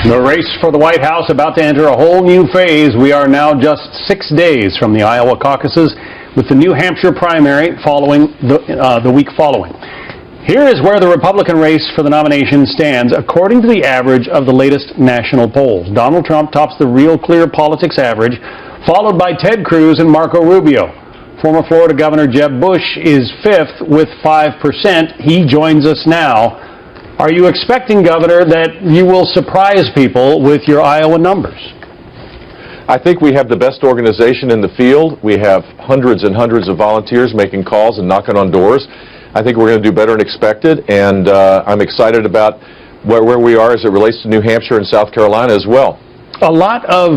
The race for the White House about to enter a whole new phase. We are now just 6 days from the Iowa caucuses, with the New Hampshire primary following the week following. Here is where the Republican race for the nomination stands, according to the average of the latest national polls. Donald Trump tops the Real Clear Politics average, followed by Ted Cruz and Marco Rubio. Former Florida Governor Jeb Bush is fifth with 5%. He joins us now. Are you expecting, Governor, that you will surprise people with your Iowa numbers? I think we have the best organization in the field. We have hundreds and hundreds of volunteers making calls and knocking on doors. I think we're going to do better than expected, and I'm excited about where we are as it relates to New Hampshire and South Carolina as well. A lot of,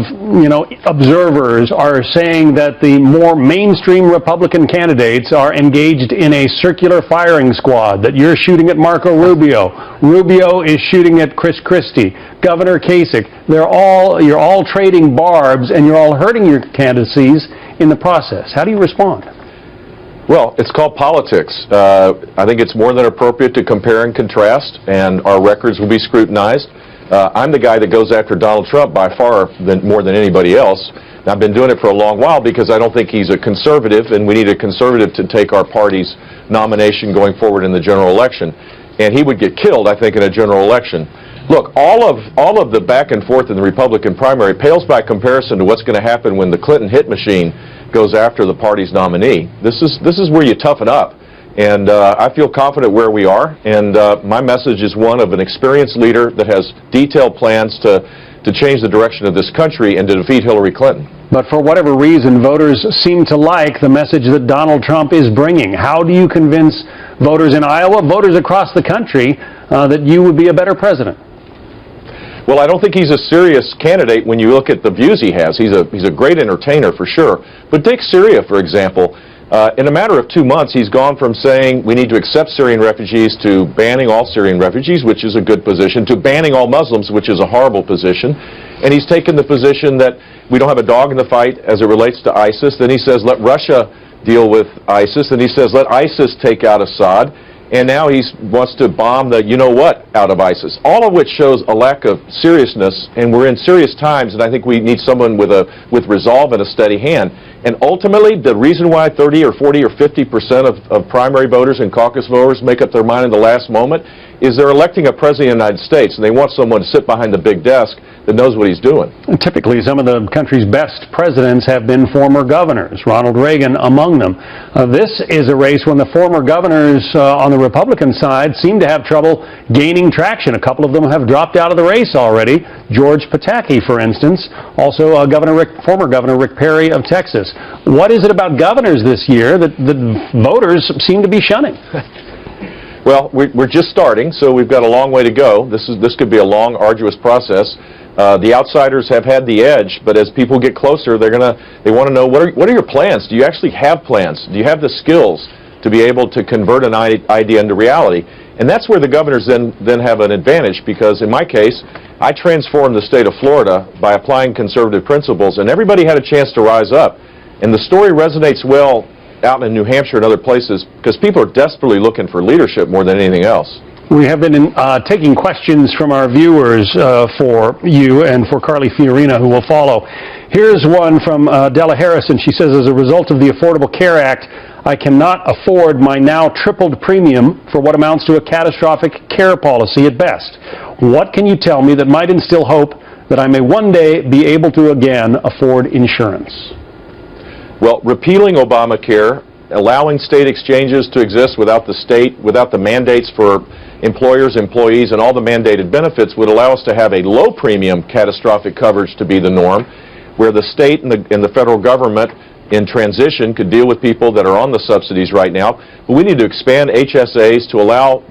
observers are saying that the more mainstream Republican candidates are engaged in a circular firing squad, that you're shooting at Marco Rubio. Rubio is shooting at Chris Christie, Governor Kasich. You're all trading barbs, and you're all hurting your candidacies in the process. How do you respond? Well, it's called politics. I think it's more than appropriate to compare and contrast, and our records will be scrutinized. I'm the guy that goes after Donald Trump by far more than anybody else. And I've been doing it for a long while because I don't think he's a conservative, and we need a conservative to take our party's nomination going forward in the general election. And he would get killed, I think, in a general election. Look, all of the back and forth in the Republican primary pales by comparison to what's going to happen when the Clinton hit machine goes after the party's nominee. This is where you toughen up. And I feel confident where we are, and my message is one of an experienced leader that has detailed plans to change the direction of this country and to defeat Hillary Clinton. But for whatever reason, voters seem to like the message that Donald Trump is bringing. How do you convince voters in Iowa, voters across the country, that you would be a better president? Well, I don't think he's a serious candidate when you look at the views he has. He's a great entertainer for sure. But Dick Syria, for example, in a matter of 2 months, he's gone from saying we need to accept Syrian refugees to banning all Syrian refugees, which is a good position, to banning all Muslims, which is a horrible position. And he's taken the position that we don't have a dog in the fight as it relates to ISIS. Then he says let Russia deal with ISIS. And he says let ISIS take out Assad. And now he wants to bomb the you-know-what out of ISIS, all of which shows a lack of seriousness, and we're in serious times, and I think we need someone with resolve and a steady hand. And ultimately, the reason why 30 or 40 or 50% of primary voters and caucus voters make up their mind in the last moment is they're electing a president of the United States, and they want someone to sit behind the big desk that knows what he's doing. And typically, some of the country's best presidents have been former governors, Ronald Reagan among them. This is a race when the former governors on the Republican side seem to have trouble gaining traction. A couple of them have dropped out of the race already. George Pataki, for instance, also former Governor Rick Perry of Texas. What is it about governors this year that the voters seem to be shunning? Well, we're just starting, so we've got a long way to go. This could be a long, arduous process. The outsiders have had the edge, but as people get closer, they want to know what are your plans? Do you actually have plans? Do you have the skills to be able to convert an idea into reality? And that's where the governors then have an advantage, because in my case, I transformed the state of Florida by applying conservative principles, and everybody had a chance to rise up. And the story resonates well out in New Hampshire and other places because people are desperately looking for leadership more than anything else. We have been taking questions from our viewers for you and for Carly Fiorina, who will follow. Here's one from Della Harrison. She says, as a result of the Affordable Care Act, I cannot afford my now tripled premium for what amounts to a catastrophic care policy at best. What can you tell me that might instill hope that I may one day be able to again afford insurance? Well, repealing Obamacare, allowing state exchanges to exist without the mandates for employers, employees, and all the mandated benefits would allow us to have a low premium catastrophic coverage to be the norm, where the state and the federal government in transition could deal with people that are on the subsidies right now. But we need to expand HSAs to allow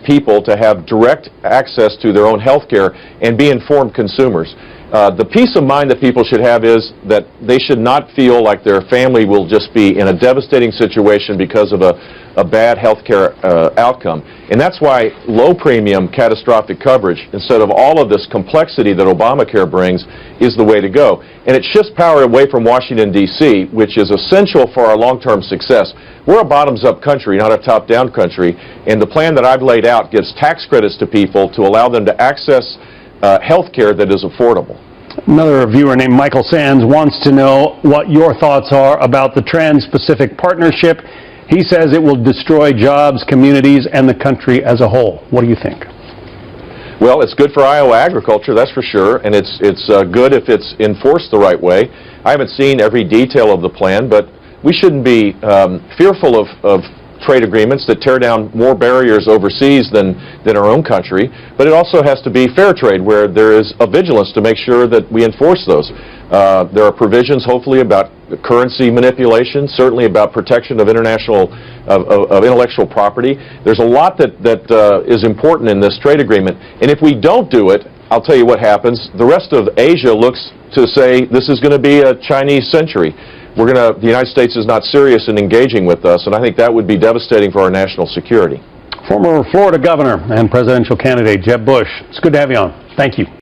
people to have direct access to their own health care and be informed consumers. The peace of mind that people should have is that they should not feel like their family will just be in a devastating situation because of a bad health care outcome. And that's why low premium catastrophic coverage, instead of all of this complexity that Obamacare brings, is the way to go. And it shifts power away from Washington, D.C., which is essential for our long-term success. We're a bottoms-up country, not a top-down country, and the plan that I've laid out gives tax credits to people to allow them to access health care that is affordable. Another viewer named Michael Sands wants to know what your thoughts are about the Trans-Pacific Partnership. He says it will destroy jobs, communities, and the country as a whole. What do you think? Well, it's good for Iowa agriculture, that's for sure, and it's good if it's enforced the right way. I haven't seen every detail of the plan, but we shouldn't be fearful of trade agreements that tear down more barriers overseas than our own country, but it also has to be fair trade where there is a vigilance to make sure that we enforce those. There are provisions hopefully about currency manipulation, certainly about protection of international of intellectual property. There's a lot that is important in this trade agreement, and if we don't do it, I'll tell you what happens. The rest of Asia looks to say this is going to be a Chinese century. The United States is not serious in engaging with us, and I think that would be devastating for our national security. Former Florida governor and presidential candidate Jeb Bush, it's good to have you on. Thank you.